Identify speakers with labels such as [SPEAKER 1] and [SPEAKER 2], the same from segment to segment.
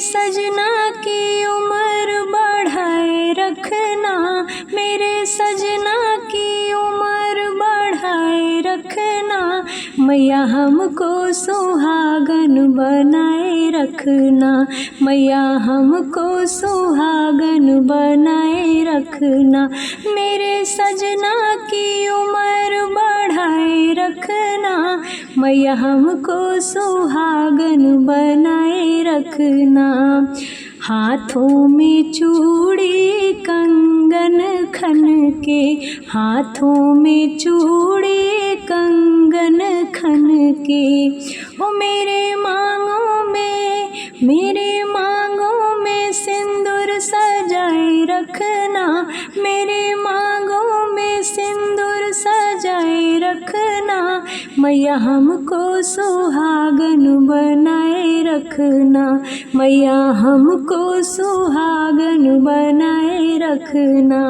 [SPEAKER 1] सजना की उम्र बढ़ाए रखना, मेरे सजना की उम्र बढ़ाए रखना। मैया हमको सुहागन बनाए रखना, मैया हमको सुहागन बनाए रखना। मेरे सजना की उम्र बढ़ाए रखना, मैया हमको सुहागन बनाए रखना। हाथों में चूड़ी कंगन खन के, हाथों में चूड़ी कंगन खन के, ओ मेरे मांगों में सिंदूर सजाए रखना, मेरे मांगों में सिंदूर सजाए रखना। मैया हमको सुहागन बनाए रखना, मैया हमको सुहागन बनाए रखना।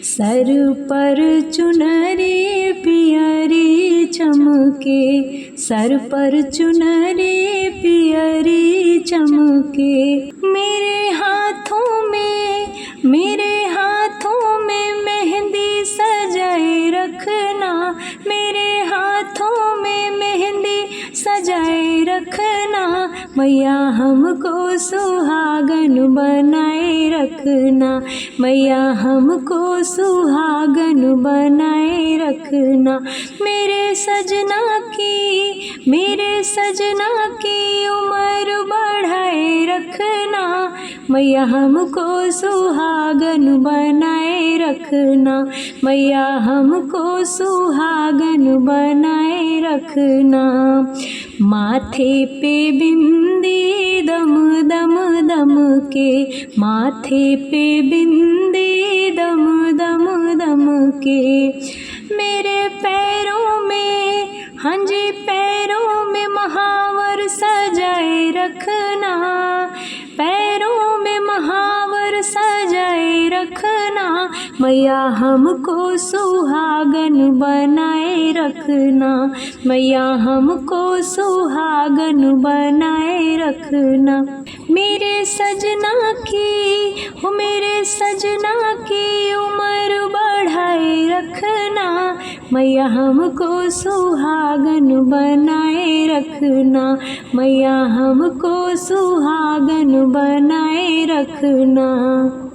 [SPEAKER 1] सर पर चुनरी पियरी चमके, सर पर चुनरी पियरी चमके, मेरे हाथों में मेहंदी सजाए रखना, मेरे हाथों में मेहंदी सजाए रखना। मैया हमको सुहागन बनाए रखना, मैया हमको सुहागन बनाए रखना। मेरे सजना की उम्र बढ़ाए रखना, मैया हमको सुहागन बनाए रखना, मैया हमको सुहागन बनाए रखना। माथे पे बिंदी दम दम दम के, माथे पे बिंदी दम दम दम के, मेरे पैरों में, हाँ जी पैरों में महावर सजाए रखना, पैरों में महावर सजाए रखना। मैया हमको सुहागन बनाए रखना, मैया हमको सुहागन बनाए रखना। मेरे सजना की उम्र बढ़ाए रखना, मैया हमको सुहागन बनाए रखना, मैया हमको सुहागन बनाए रखना।